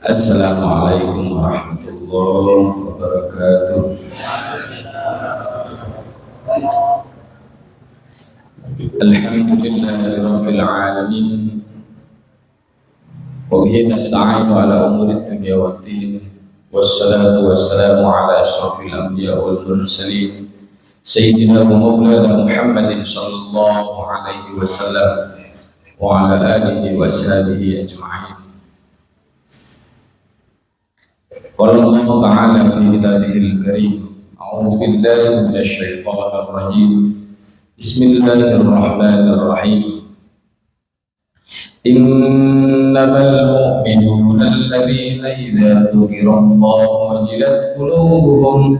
Assalamualaikum warahmatullahi wabarakatuh. Alhamdulillahirabbil alamin. Wa bihi nasta'inu ala umuri dunya waddin. Wassalatu wassalamu ala asyrafil anbiya wal mursalin. Sayyidina wa maulana Muhammadin sallallahu alaihi wasallam wa ala alihi wa sahbihi ajma'in. Qala Allah Ta'ala fi kitabihil karim. A'udzu billahi minasy syaithanir rajim. Bismillahirrahmanirrahim. Innamal mu'minuna alladhina idza dzukirallahu wajilat qulubuhum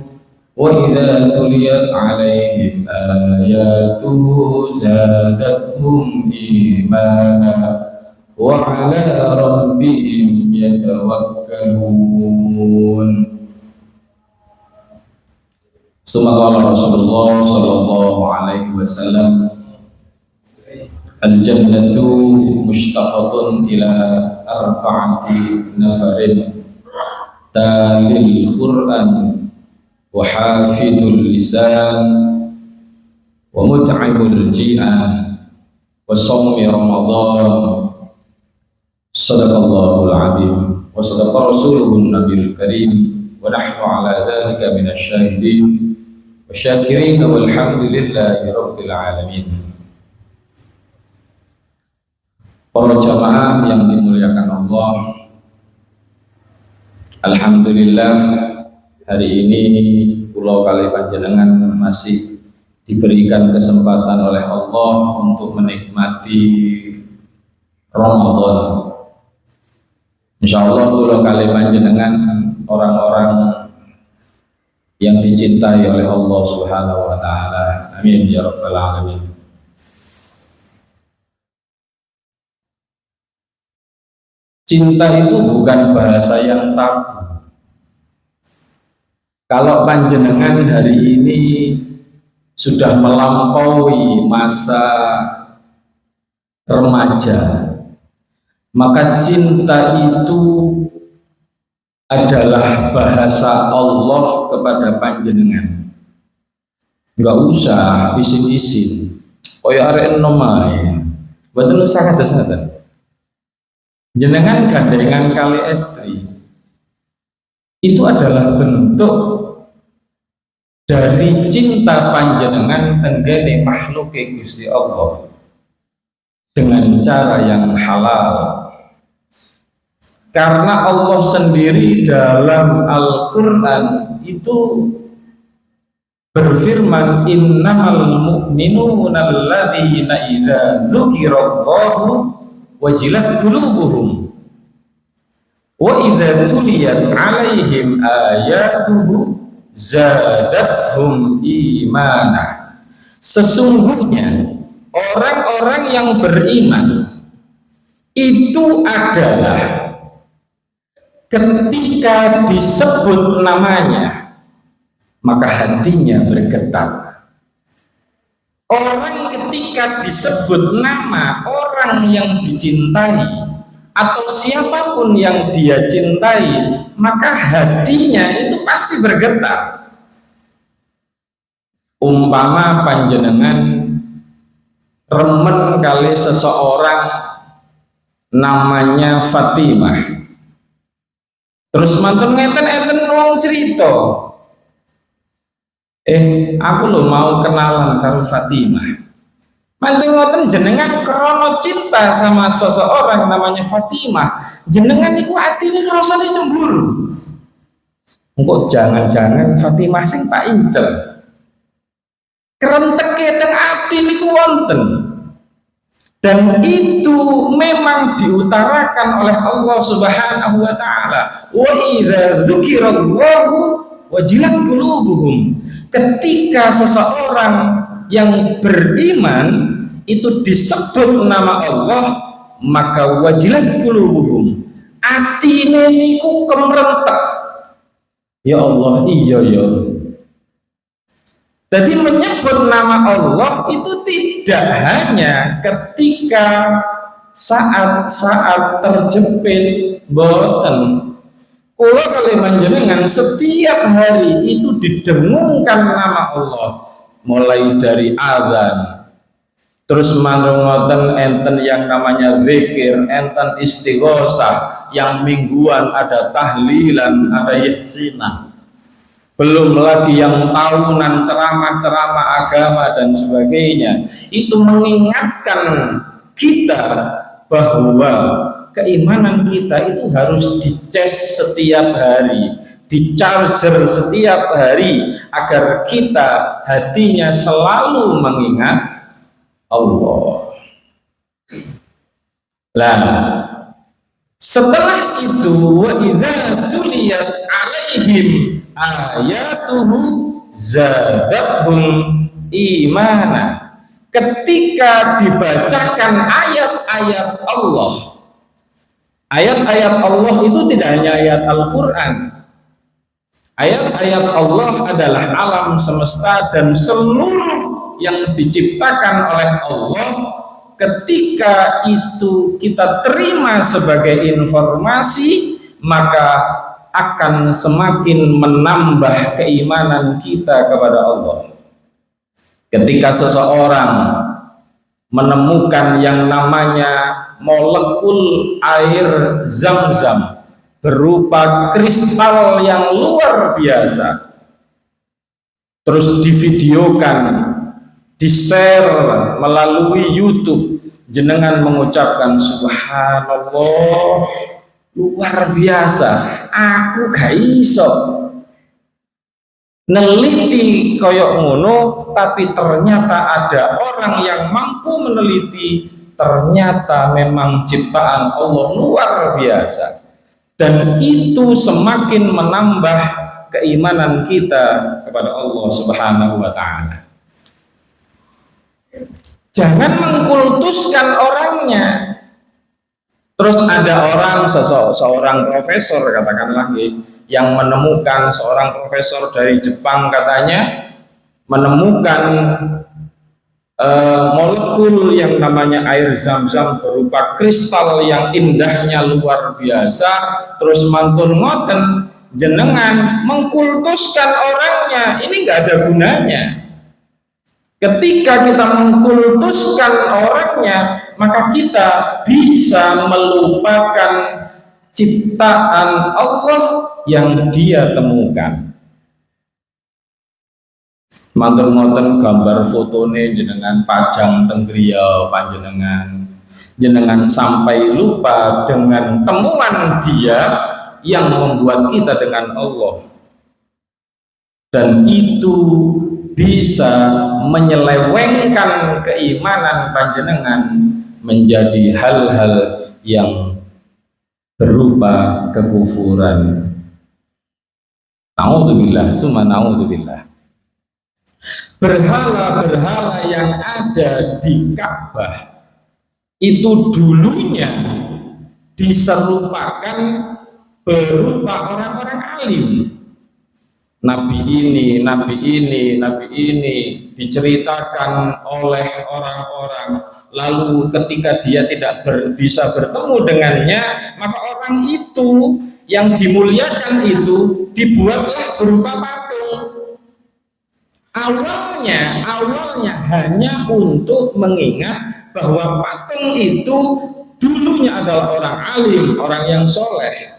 wa idza tuliyat 'alaihim ayatuhu zadatuhum imana wa 'ala rabbihim yatawakkalun. Summa Rasulullah sallallahu alaihi wasallam, al-jannatu mushtaqatun ila arba'ati nafarin talil Qur'an wa hafidul lisan wa mut'imul ji'an wa sawmi Ramadan. Sadaqallahul azim wa sadaqa rasuluhun nabiyul karim wa nahnu ala dhalika minasy syahidin wa syakirin walhamdulillahi rabbil alamin. Para jamaah yang dimuliakan Allah, alhamdulillah hari ini pulau kali panjenengan masih diberikan kesempatan oleh Allah untuk menikmati Ramadan. Insyaallah pulau kali panjenengan orang-orang yang dicintai oleh Allah Subhanahu wa taala. Amin ya rabbal alamin. Cinta itu bukan bahasa yang tabu. Kalau panjenengan hari ini sudah melampaui masa remaja, maka cinta itu adalah bahasa Allah kepada panjenengan. Enggak usah isin-isin. Kaya arek enom ae. Mboten usah kados-kados. Jenengan gandengan kali istri itu adalah bentuk dari cinta panjenengan tenggene makhluk Gusti Allah dengan cara yang halal. Karena Allah sendiri dalam Al-Quran itu berfirman, innamal mu'minuna alladzina idza dzukirallahu wajilat qulubuhum wa idza tuliyat 'alaihim ayatuhu zadatuhum imana. Sesungguhnya orang-orang yang beriman itu adalah ketika disebut namanya maka hatinya bergetar. Orang ketika disebut nama orang yang dicintai atau siapapun yang dia cintai, maka hatinya itu pasti bergetar. Umpama panjenengan remen kali seseorang namanya Fatimah, terus mantan ngeten wong cerita, aku lo mau kenalan karo Fatimah. Mantan ngoten jenengan krono cinta sama seseorang namanya Fatimah, jenengan niku atine rasane cemburu. Engko jangan-jangan Fatimah sing tak incel. Kerenteke teng ati niku wonten. Dan itu memang diutarakan oleh Allah Subhanahu wa taala. Wa idza dzukirallahu wajilat qulubuhum. Ketika seseorang yang beriman itu disebut nama Allah, maka wajilat qulubuhum. Atine niku kemrentek. Ya Allah, iya ya. Jadi menyebut nama Allah itu tidak hanya ketika saat-saat terjepit, boten, Kula kali panjenengan setiap hari itu didengungkan nama Allah, mulai dari azan, terus manungoten enten yang namanya zikir, enten istighosah, yang mingguan ada tahlilan, ada yasinan. Belum lagi yang tahunan ceramah-ceramah agama dan sebagainya. Itu mengingatkan kita bahwa keimanan kita itu harus dicas setiap hari, dicharger setiap hari, agar kita hatinya selalu mengingat Allah. Lah, setelah itu wa idza tuliyat alaihim ayatuhu zadatuhum imana. Ketika dibacakan ayat-ayat Allah, ayat-ayat Allah itu tidak hanya ayat Al-Quran. Ayat-ayat Allah adalah alam semesta dan seluruh yang diciptakan oleh Allah. Ketika itu kita terima sebagai informasi, maka akan semakin menambah keimanan kita kepada Allah. Ketika seseorang menemukan yang namanya molekul air Zam-Zam berupa kristal yang luar biasa, terus divideokan, di-share melalui YouTube, jenengan mengucapkan subhanallah, luar biasa, aku gak iso neliti koyok ngono, tapi ternyata ada orang yang mampu meneliti, ternyata memang ciptaan Allah luar biasa. Dan itu semakin menambah keimanan kita kepada Allah Subhanahu wa Ta'ala. Jangan mengkultuskan orangnya. Terus ada orang, seorang profesor katakanlah, yang menemukan, seorang profesor dari Jepang katanya menemukan molekul yang namanya air Zam-Zam berupa kristal yang indahnya luar biasa. Terus mantun ngoten, jenengan mengkultuskan orangnya, ini nggak ada gunanya. Ketika kita mengkultuskan orangnya, maka kita bisa melupakan ciptaan Allah yang dia temukan. Manten-manten gambar fotone jenengan pajang teng griya jenengan sampai lupa dengan temuan dia yang membuat kita dengan Allah. Dan itu bisa menyelewengkan keimanan panjenengan menjadi hal-hal yang berupa kekufuran. Naudzubillah, summa naudzubillah. Berhala-berhala yang ada di Ka'bah itu dulunya diserupakan berupa orang-orang alim. Nabi ini, nabi ini, nabi ini diceritakan oleh orang-orang. Lalu ketika dia tidak bisa bertemu dengannya, maka orang itu yang dimuliakan itu dibuatlah berupa patung. Awalnya hanya untuk mengingat bahwa patung itu dulunya adalah orang alim, orang yang soleh.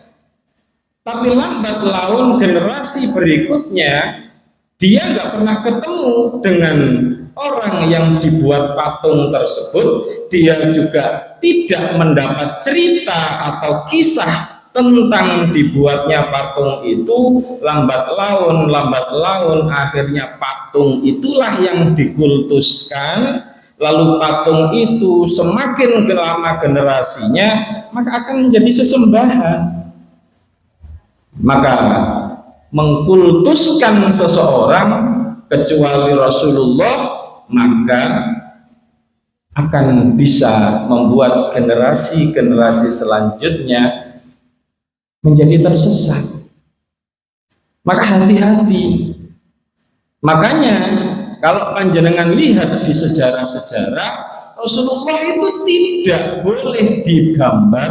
Tapi lambat laun generasi berikutnya dia nggak pernah ketemu dengan orang yang dibuat patung tersebut. Dia juga tidak mendapat cerita atau kisah tentang dibuatnya patung itu. Lambat laun akhirnya patung itulah yang dikultuskan. Lalu patung itu semakin lama generasinya, maka akan menjadi sesembahan. Maka mengkultuskan seseorang kecuali Rasulullah, maka akan bisa membuat generasi-generasi selanjutnya menjadi tersesat. Maka hati-hati. Makanya kalau panjenengan lihat di sejarah-sejarah, Rasulullah itu tidak boleh digambar,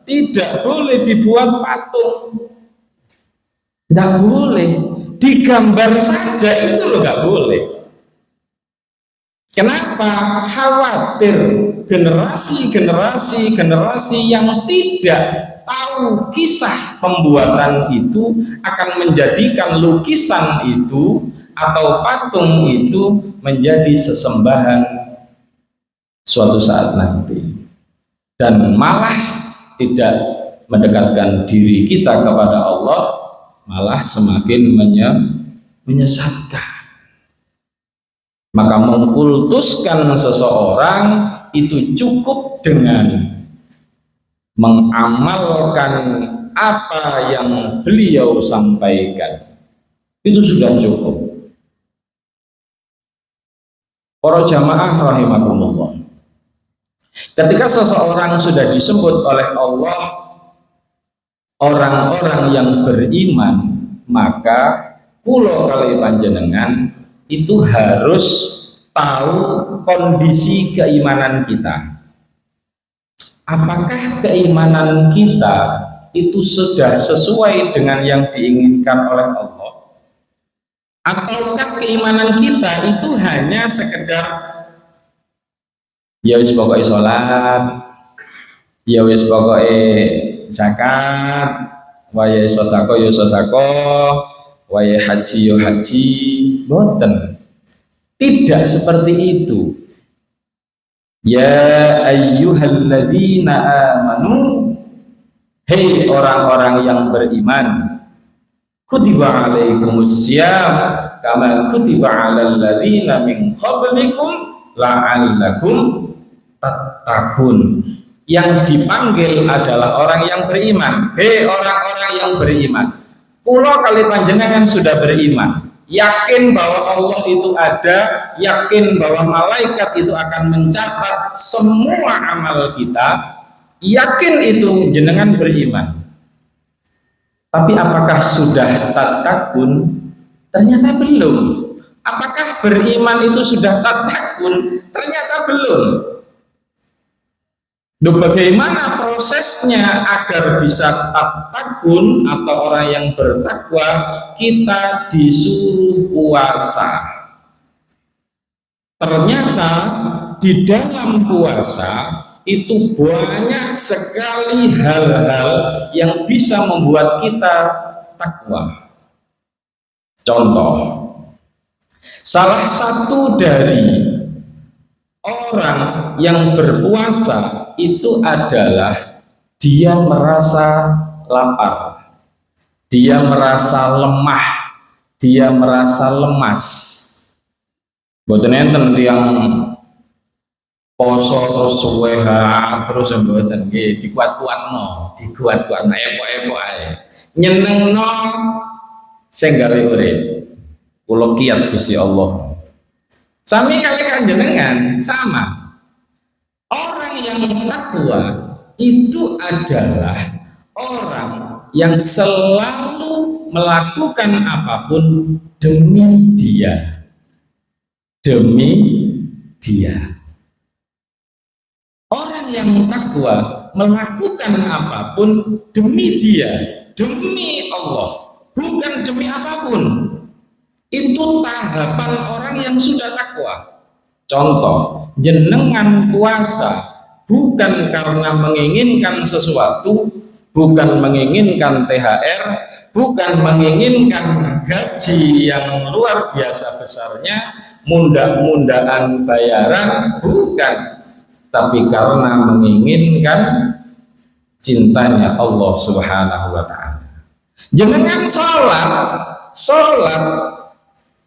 tidak boleh dibuat patung. Nggak boleh. Digambar saja itu loh nggak boleh. Kenapa? Khawatir generasi yang tidak tahu kisah pembuatan itu akan menjadikan lukisan itu atau patung itu menjadi sesembahan suatu saat nanti, dan malah tidak mendekatkan diri kita kepada Allah, malah semakin menyesatkan. Maka mengkultuskan seseorang itu cukup dengan mengamalkan apa yang beliau sampaikan, itu sudah cukup. Para jamaah rahimakumullah, ketika seseorang sudah disebut oleh Allah orang-orang yang beriman, maka kulo kali panjenengan itu harus tahu kondisi keimanan kita. Apakah keimanan kita itu sudah sesuai dengan yang diinginkan oleh Allah? Ataukah keimanan kita itu hanya sekedar ya wis pokoke salat, ya wis pokoke zakat, wae sedekah ya sedekah, wae haji ya haji? Boten. Tidak seperti itu. Ya ayyuhalladzina amanu, hei orang-orang yang beriman, kutiba alaikumussyam kama kutiba alal ladzina min qablikum la'allakum tattaqun. Yang dipanggil adalah orang yang beriman. Hei orang-orang yang beriman, kula kali panjenengan sudah beriman, yakin bahwa Allah itu ada, yakin bahwa malaikat itu akan mencatat semua amal kita, yakin itu jenengan beriman. Tapi apakah sudah tatakun? Ternyata belum. Apakah beriman itu sudah tatakun? Ternyata belum. Duh, bagaimana prosesnya agar bisa tatakun atau orang yang bertakwa? Kita disuruh puasa. Ternyata di dalam puasa itu banyak sekali hal-hal yang bisa membuat kita takwa. Contoh, salah satu dari orang yang berpuasa itu adalah dia merasa lapar, dia merasa lemah, dia merasa lemas. Mboten enten yang poso terus suweha terus mboten nggih, dikuat-kuatno epok-epok ae. Nyenengno sing gawe urip. Kula kiyat Gusti Allah. Sami kali kanjenengan sama. Orang yang takwa itu adalah orang yang selalu melakukan apapun demi dia. Demi dia. Orang yang takwa melakukan apapun demi dia, demi Allah, bukan demi apapun. Itu tahapan orang yang sudah takwa. Contoh, jenengan puasa bukan karena menginginkan sesuatu, bukan menginginkan THR, bukan menginginkan gaji yang luar biasa besarnya, munda-mundaan bayaran, bukan, tapi karena menginginkan cintanya Allah Subhanahu wa Ta'ala. Jenengan sholat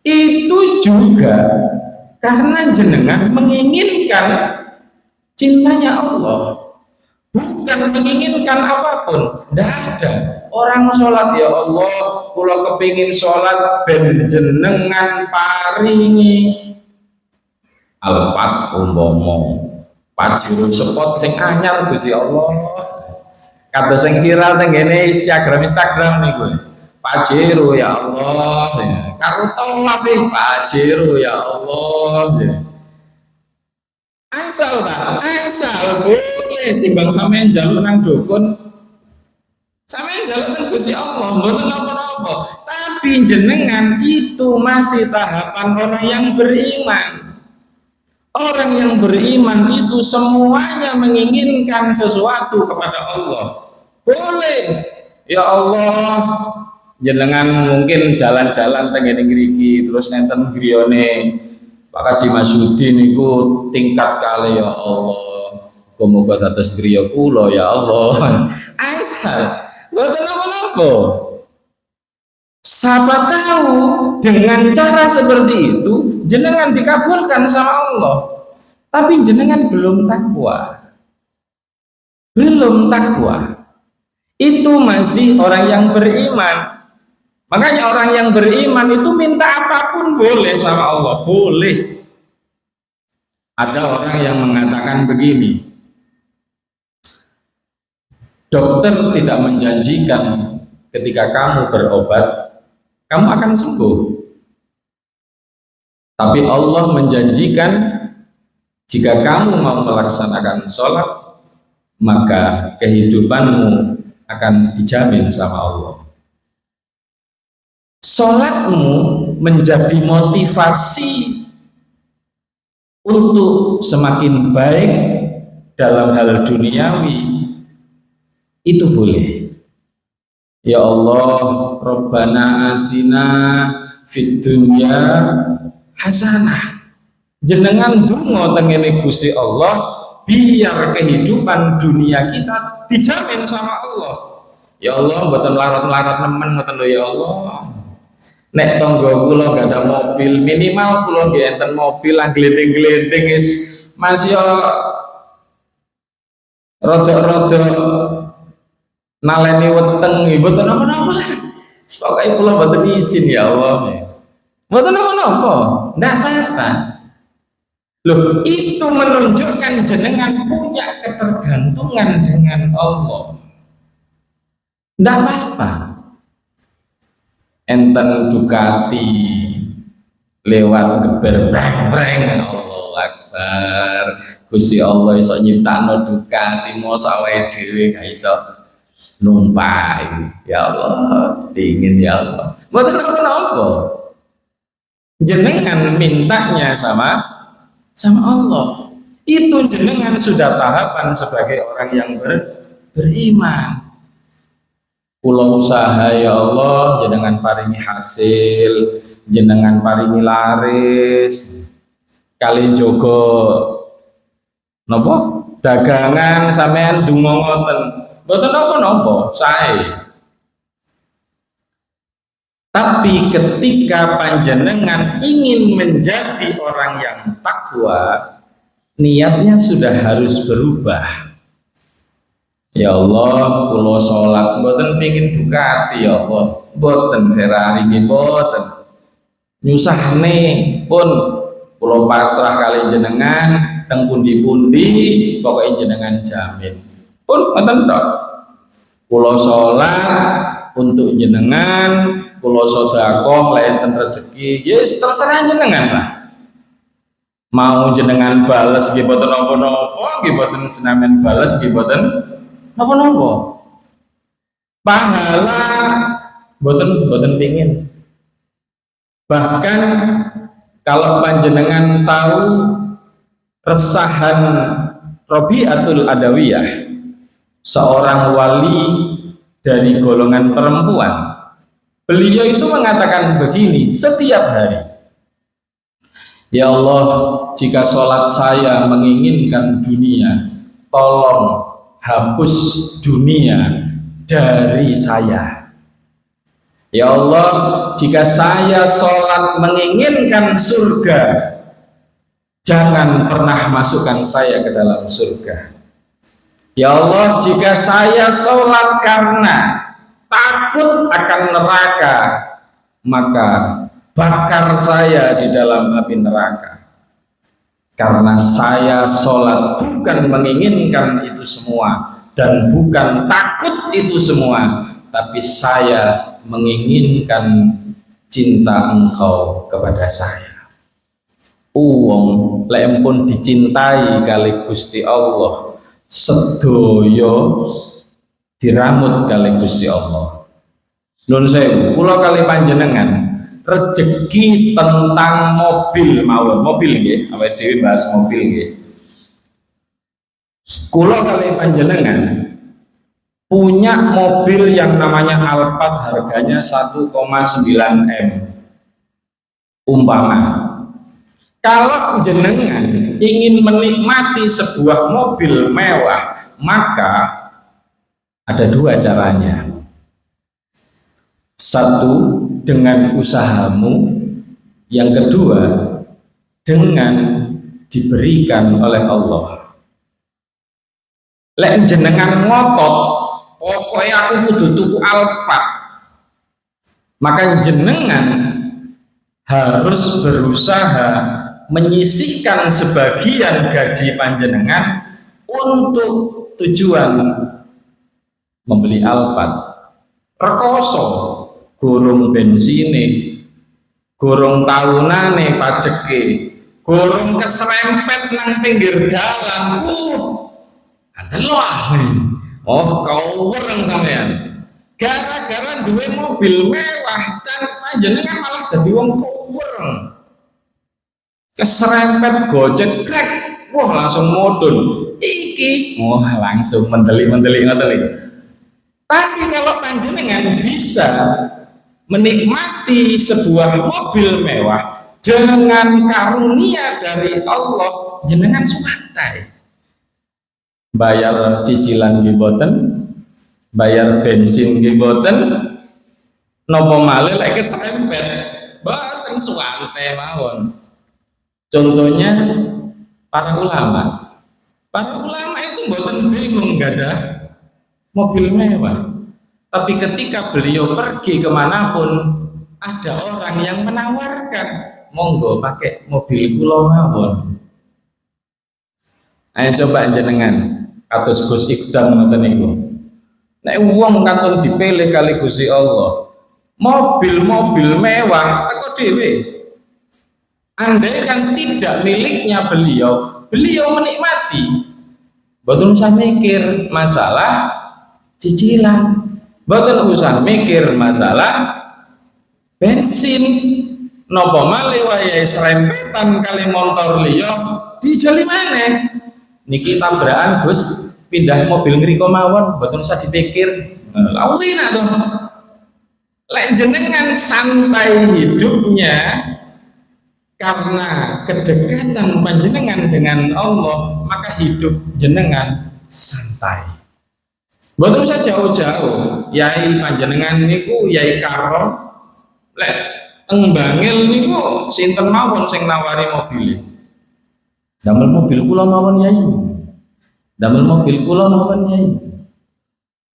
itu juga karena jenengan menginginkan cintanya Allah, bukan menginginkan apapun. Tidak ada orang sholat ya Allah, kula kepingin sholat ben jenengan paringi alpat umbomo pajero spot sing anyar Gusti Allah, kata sing viral tenggene Instagram niku. Pajero ya Allah, karo tawaf pajero ya Allah. Asal boleh timbang sampean njaluk nang dukun, sampean njaluk nang Gusti Allah, mboten napa-napa. apa-apa. Tapi jenengan itu masih tahapan orang yang beriman. Orang yang beriman itu semuanya menginginkan sesuatu kepada Allah. Boleh, ya Allah, jenengan mungkin jalan-jalan tengen ngriki terus nenten griyane Pak Haji Masudin niku tingkat kali ya Allah. Muga dados griya kula ya Allah. Asal mboten napa-napa. Siapa tahu dengan cara seperti itu jenengan dikabulkan sama Allah. Tapi jenengan belum takwa. Belum takwa. Itu masih orang yang beriman. Makanya orang yang beriman itu minta apapun boleh sama Allah, boleh. Ada orang yang mengatakan begini, dokter tidak menjanjikan ketika kamu berobat, kamu akan sembuh. Tapi Allah menjanjikan jika kamu mau melaksanakan sholat, maka kehidupanmu akan dijamin sama Allah. Sholatmu menjadi motivasi untuk semakin baik dalam hal duniawi, itu boleh. Ya Allah, Rabbana atina fid dunya hasanah. Jenengan donga tengene Gusti Allah biar kehidupan dunia kita dijamin sama Allah. Ya Allah, mboten larat-larat nemen ngoten lho ya Allah. Nek tangga kula gak ada mobil, minimal kula nggih enten mobil lah glending-glending is masih rada-rada naleni weteng mboten napa-napa lah. Pokoke kula mboten izin ya Allah. Mboten napa-napa, ndak apa-apa. Loh, itu menunjukkan jenengan punya ketergantungan dengan Allah. Ndak apa-apa. Enten Ducati lewat geber breng-breng, Allahu Akbar. Gusti Allah iso nyiptakno Ducati mosok awake dhewe gak iso numpai. Ya Allah, dingin ya Allah. Mboten napa-napa. Jenengan mintanya sama Allah. Itu jenengan sudah tahapan sebagai orang yang beriman. Kula usaha ya Allah, jenengan paringi hasil, jenengan paringi laris, kali jogo napa dagangan sampean donga ngoten. Mboten napa-napa, sae. Tapi ketika panjenengan ingin menjadi orang yang takwa, niatnya sudah harus berubah. Ya Allah, kula sholat mboten pengin Ducati ya Allah, mboten Ferrari nggih mboten. Nyusahne pun kula pasrah kali jenengan teng pundi-pundi pokoke jenengan jamin. Pun ngoten tok. Kula sholat untuk jenengan, kula sedekah lek enten rezeki, yes terserah jenengan lah. Mau jenengan bales nggih mboten napa-napa, nggih mboten senamen bales nggih mboten napa-napa. Pahala boten pingin. Bahkan kalau panjenengan tahu resahan Rabi'atul Adawiyah, seorang wali dari golongan perempuan, beliau itu mengatakan begini setiap hari, ya Allah, jika sholat saya menginginkan dunia, tolong hapus dunia dari saya. Ya Allah, jika saya sholat menginginkan surga, jangan pernah masukkan saya ke dalam surga. Ya Allah, jika saya sholat karena takut akan neraka, maka bakar saya di dalam api neraka. Karena saya sholat bukan menginginkan itu semua dan bukan takut itu semua, tapi saya menginginkan cinta Engkau kepada saya. Uwong lek pun dicintai kali Gusti Allah, sedoyo diramut kali Gusti Allah. Nun sewu, kula kali panjenengan rezeki tentang mobil mawon, mobil nggih, awake dhewe bahas mobil nggih. Kula kali panjenengan punya mobil yang namanya Alphard, harganya 1,9 M. Umpama kalau jenengan ingin menikmati sebuah mobil mewah, maka ada dua caranya. Satu, dengan usahamu. Yang kedua, dengan diberikan oleh Allah. Lek jenengan ngotot, pokoknya aku kudu tuku Alphard, maka jenengan harus berusaha menyisihkan sebagian gaji panjenengan untuk tujuan membeli Alphard. Rekoso gurung bensine, gurung tahunane pajeke, gurung keserempet nang pinggir dalan. Adelah. Oh, kau wereng sampean. Gara-gara duwe mobil mewah, panjenengan malah dadi wong wereng. Keserempet gojek krek, wah langsung modun. Iki, wah langsung mendelik-mendelik ngoten iki. Tapi kalau panjenengan bisa menikmati sebuah mobil mewah dengan karunia dari Allah, jenengan santai. Bayar cicilan nggih boten, bayar bensin nggih boten, napa malih lek keserempet, boten santai mawon. Contohnya para ulama. Para ulama itu boten bingung nggak ada mobil mewah, tapi ketika beliau pergi kemanapun ada orang yang menawarkan, monggo pakai mobil kula mawon. Ayo coba jenengan kados Gus Ikdam ngoten niku. Nek wong katon dipilih kali Gusti Allah, mobil-mobil mewah teko dhewe. Andai kan tidak miliknya beliau, beliau menikmati. Boten usah mikir masalah cicilan, boten usah mikir masalah bensin, nopo malih wayahe serempetan kali motor liya dijali maneh. Niki tabrakan Gus, pindah mobil ngriko mawon, boten usah dipikir. Lawin dong. Lek jenengan santai hidupnya karena kedekatan panjenengan dengan Allah, maka hidup jenengan santai. Boten usah jauh-jauh. Yai panjenengan niku Yai Karo, lek teng Bangil niku sinten mawon sing nawari mobil. Damel mobil kula mawon Yai. Damel mobil kula mawon Yai.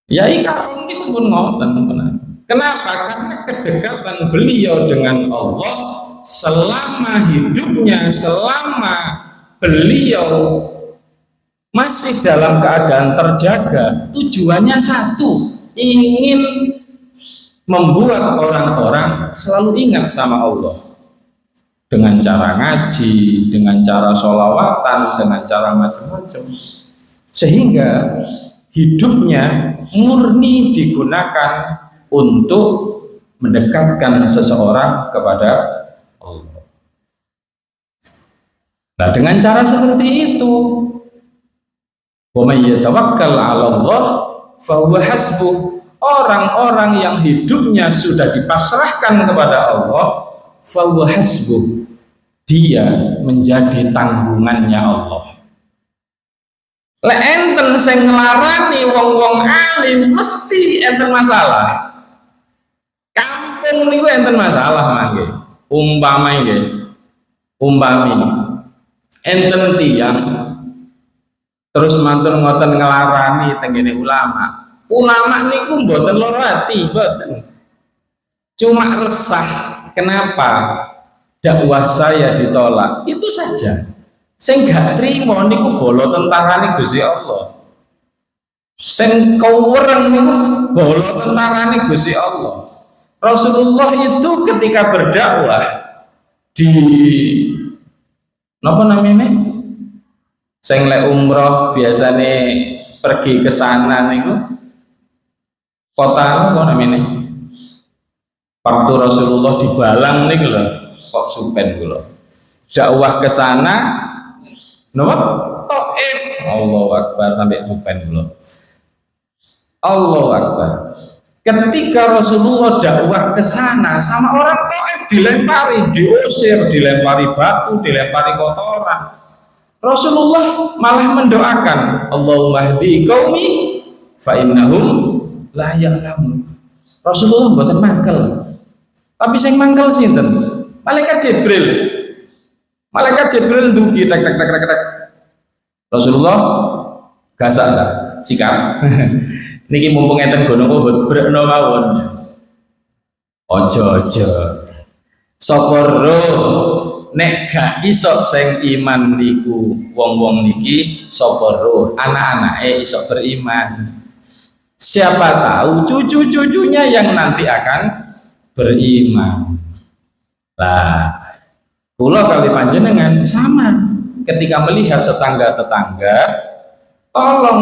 Yai Karo niku pun ngoten tenan. Kenapa? Karena kedekatan beliau dengan Allah selama hidupnya, selama beliau masih dalam keadaan terjaga, tujuannya satu, ingin membuat orang-orang selalu ingat sama Allah dengan cara ngaji, dengan cara sholawatan, dengan cara macam-macam, sehingga hidupnya murni digunakan untuk mendekatkan seseorang kepada Allah. Nah, dengan cara seperti itu, wa may yatawakkal 'ala Allah fa huwa hasbuh. Orang-orang yang hidupnya sudah dipasrahkan kepada Allah, fa huwa hasbuh, dia menjadi tanggungannya Allah. Lek enten sing nglarani wong-wong alim mesti enten masalah. Kampung niku enten masalah mangke. Umpami enten tiyang terus mantun ngoten ngelarani tenggene ulama. Ulama niku mboten lara ati, mboten. Cuma resah, kenapa dakwah saya ditolak? Itu saja. Sing gak trimo niku bolo tentarane Gusti Allah. Sing kaweren niku bolo tentarane Gusti Allah. Rasulullah itu ketika berdakwah di napa namanya? Sing lek umroh biasane pergi ke sana niku kota apa namanya? Waktu Rasulullah dibalang nih lho, kok supen kula. Dakwah ke sana, napa? Taif. Allahu Akbar sampai supen kula. Allahu Akbar. Ketika Rasulullah dakwah ke sana sama orang Taif dilempari, diusir, dilempari batu, dilempari kotoran. Rasulullah malah mendoakan, Allahumma hdi qaumi fa innahum la ya'lamun. Rasulullah mboten mangkel. Tapi sing mangkel sinten? Malaikat Jibril. Malaikat Jibril dugi tek tek tek tek tek. Rasulullah gasak ta? Sikap. Niki mumpung enten Gunung Uhud brekno mawon. Ojo-ojo. Sapa ro nek gak iso sing iman niku wong-wong niki sapa ro anak-anake iso beriman. Siapa tahu cucu-cucunya yang nanti akan beriman. Lah, kula kali panjenengan sama ketika melihat tetangga-tetangga, tolong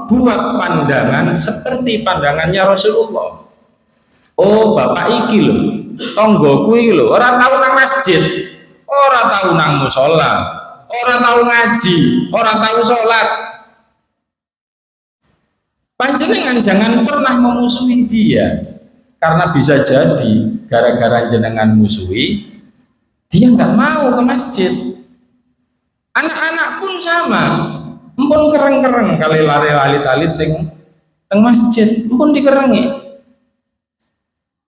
buat pandangan seperti pandangannya Rasulullah. Oh, bapak iki lho, tonggoku iki lho, ora tau nang masjid, ora tau nang musala, ora tau ngaji, ora tau salat. Panjenengan jangan pernah memusuhi dia, karena bisa jadi gara-gara jenengan musuhi dia nggak mau ke masjid. Anak-anak pun sama, empun kereng-kereng kali lari-lari talit sing teng masjid, empun dikerengi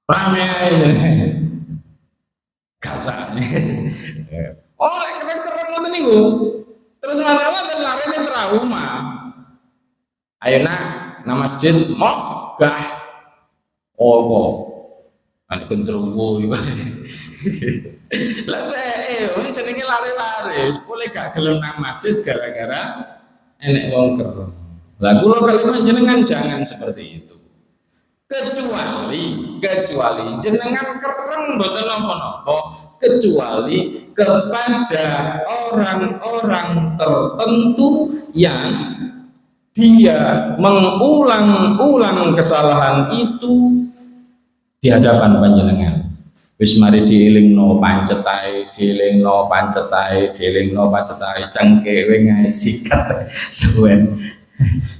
rame kasane. Oh lek kereng-kereng ngoten niku terus ngoten lari ning trauma. Ayo nak nang masjid moh gah. Oh kok anak gendruwo iki. Lah wong jenenge lari-lari, boleh gak gelem nang masjid gara-gara enek wong kereng. Lah kula kali panjenengan jangan seperti itu. Kecuali jenengan kereng mboten napa-napa, kecuali kepada orang-orang tertentu yang dia mengulang-ulang kesalahan itu di hadapan panjenengan. Wis mari dielingno pancetae, dielingno pancetae, dielingno pancetae, cengkewe ngae sikat suwen.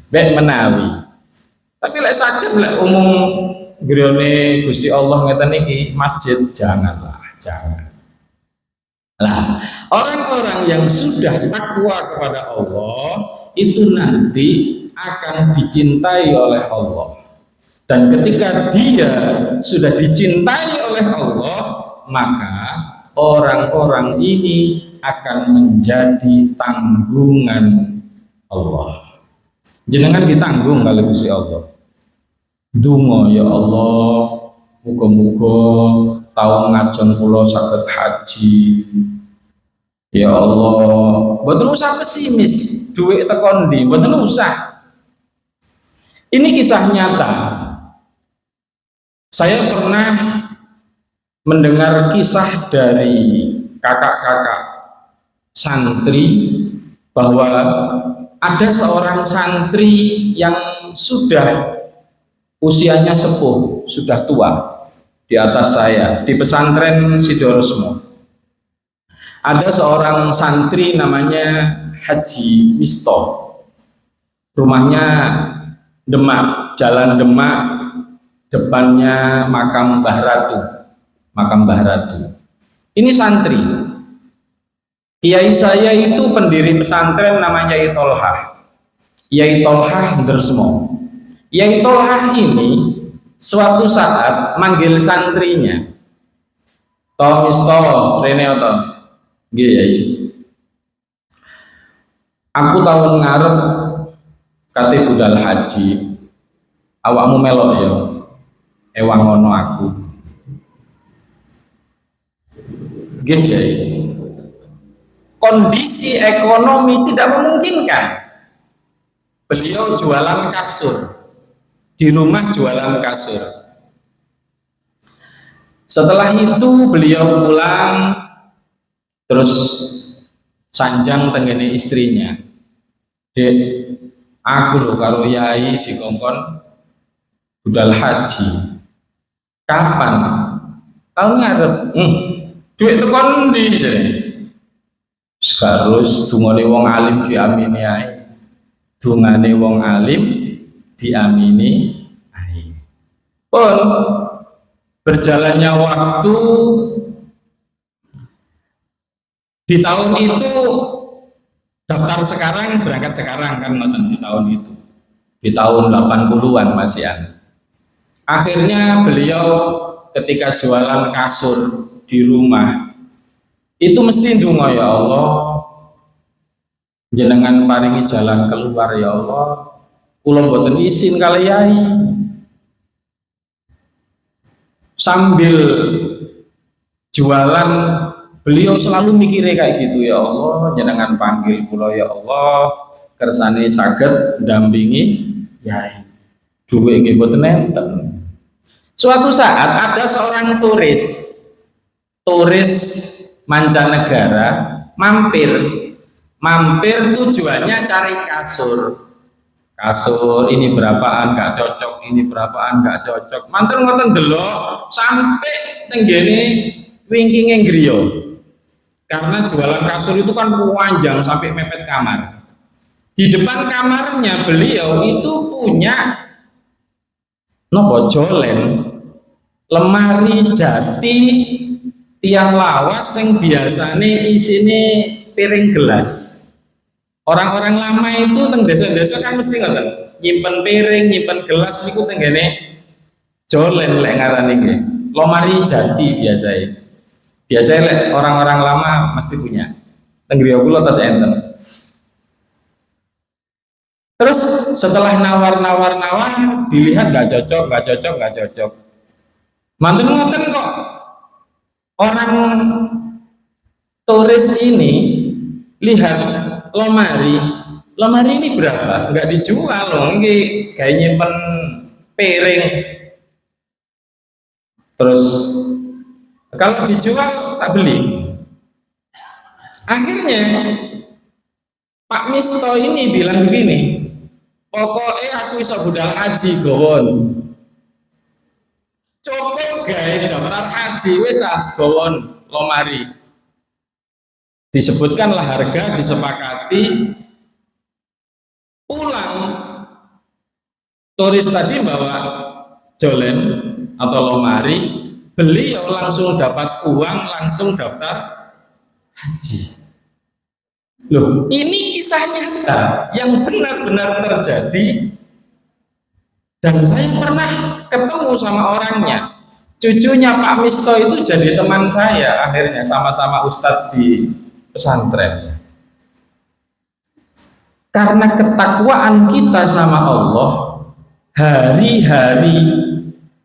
Bek menawi. Tapi lek saged lek umum griyane Gusti Allah ngeten iki masjid janganlah, jangan. Lah, orang-orang yang sudah takwa kepada Allah itu nanti akan dicintai oleh Allah. Dan ketika dia sudah dicintai oleh Allah, maka orang-orang ini akan menjadi tanggungan Allah. Jenengan ditanggung kali Gusti Allah. Donga ya Allah, muga-muga taun ngajon kula saged haji. Ya Allah, mboten usah pesimis, duit tekon ndi, mboten usah. Ini kisah nyata. Saya pernah mendengar kisah dari kakak-kakak santri bahwa ada seorang santri yang sudah usianya sepuh, sudah tua, di atas saya, di pesantren Sidoresmo. Ada seorang santri namanya Haji Misto. Rumahnya Demak, Jalan Demak, depannya makam Mbah Ratu. Makam Mbah Ratu. Ini santri. Kiai saya itu pendiri pesantren namanya Yai Tolhah. Yai Tolhah Dersmo. Yai Tolhah ini suatu saat manggil santrinya. Toh Misto, Rene oto. Nggih Yai. Aku tahun ngarep kate budal haji. Awakmu melok ya. Ewang ngono aku. Nggih Yai. Kondisi ekonomi tidak memungkinkan. Beliau jualan kasur. Di rumah jualan kasur. Setelah itu beliau pulang, terus sanjang tengene istrinya. Dek, aku lho karo Yai dikongkon budal haji. Kapan tahun ngarep duit tekan ndi jare sekarus dungane wong alim diamini ae dungane wong alim diamini ae pun berjalannya waktu di tahun itu daftar sekarang berangkat sekarang kan ngoten di tahun itu di tahun 80-an masih ada. Akhirnya beliau ketika jualan kasur di rumah itu mesti ndonga ya Allah jenengan paringi jalan keluar ya Allah kula mboten isin kali yai sambil jualan beliau selalu mikirnya kayak gitu ya Allah jenengan panggil kula ya Allah kersane saged ndampingi yai duwe nggih mboten enten. Suatu saat ada seorang turis mancanegara mampir tujuannya cari kasur ini berapaan gak cocok ini berapaan gak cocok manten ngoten delok sampai tenggene wingkinge griya karena jualan kasur itu kan panjang sampai mepet kamar. Di depan kamarnya beliau itu punya nopo jolen lemari jati tiang lawas yang biasanya isine piring gelas. Orang-orang lama itu teng desa-desa kan mesti ngoten nyimpen piring nyimpen gelas niku tenggene jolen lek ngarani nggih lemari jati biasanya lek orang-orang lama mesti punya teng griya kula tas enten. Terus setelah nawar dilihat gak cocok. Manten ngoten kok orang turis ini lihat lemari ini berapa? Nggak dijual loh, ini kayak nyimpen piring. Terus kalau dijual tak beli. Akhirnya Pak Misto ini bilang begini, pokoknya aku iso budal haji gowon. Cukup gawe daftar haji wis tak gowon lomari. Disebutkanlah harga disepakati. Pulang turis tadi bawa jolen atau lomari, beliau langsung dapat uang langsung daftar haji. Loh, ini kisah nyata yang benar-benar terjadi dan saya pernah ketemu sama orangnya. Cucunya Pak Misto itu jadi teman saya akhirnya sama-sama ustadz di pesantren. Karena ketakwaan kita sama Allah, hari-hari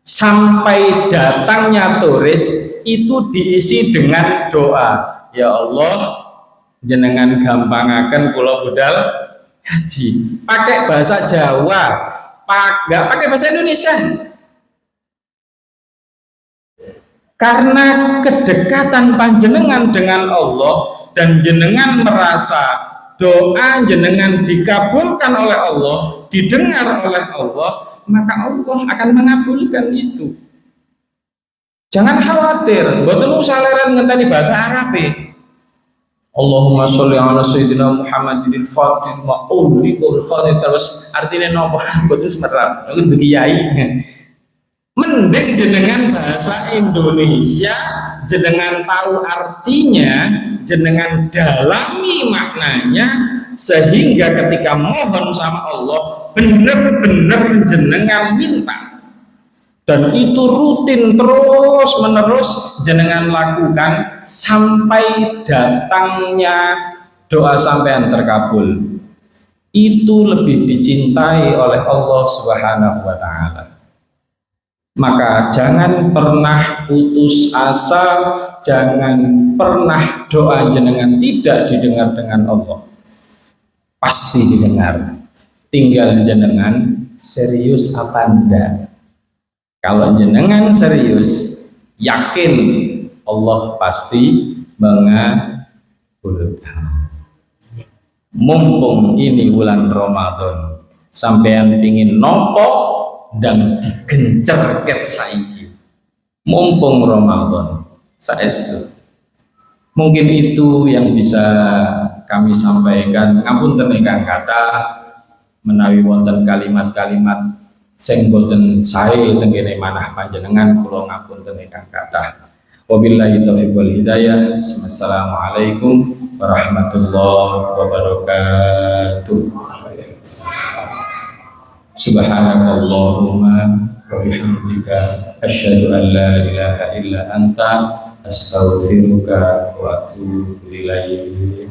sampai datangnya turis itu diisi dengan doa. Ya Allah, jenengan gampangaken kula budal haji. Pakai bahasa Jawa, nggak pakai bahasa Indonesia. Karena kedekatan panjenengan dengan Allah dan jenengan merasa doa jenengan dikabulkan oleh Allah, didengar oleh Allah, maka Allah akan mengabulkan itu. Jangan khawatir, mboten usah leren ngenteni bahasa Arab. Allahumma sholli ala sayyidina Muhammadin al-Fatih wa uliqul khatir terus artinya nopo mboten semerap niku kiai. Mending jenengan bahasa Indonesia, jenengan tahu artinya, jenengan dalami maknanya, sehingga ketika mohon sama Allah benar-benar jenengan minta, dan itu rutin terus menerus jenengan lakukan sampai datangnya doa sampean terkabul. Itu lebih dicintai oleh Allah Subhanahu wa Ta'ala. Maka jangan pernah putus asa, jangan pernah doa jenengan tidak didengar dengan Allah. Pasti didengar. Tinggal jenengan serius apa enggak. Kalau jenengan serius, yakin Allah pasti mengabulkan. Mumpung ini bulan Ramadan, sampean pingin nopo dan digencer ket saiki. mumpung Ramadan saestu. Mungkin itu yang bisa kami sampaikan. Ngapunten ingkang kathah menawi wonten kalimat-kalimat sing boten sae tengene manah panjenengan kula ngapunten ingkang kathah. Wabillahi taufiq wal hidayah. Wassalamualaikum warahmatullahi wabarakatuh. Subhanakallahumma wa bihamdika asyhadu an la ilaha illa anta astaghfiruka wa atubu ilaik.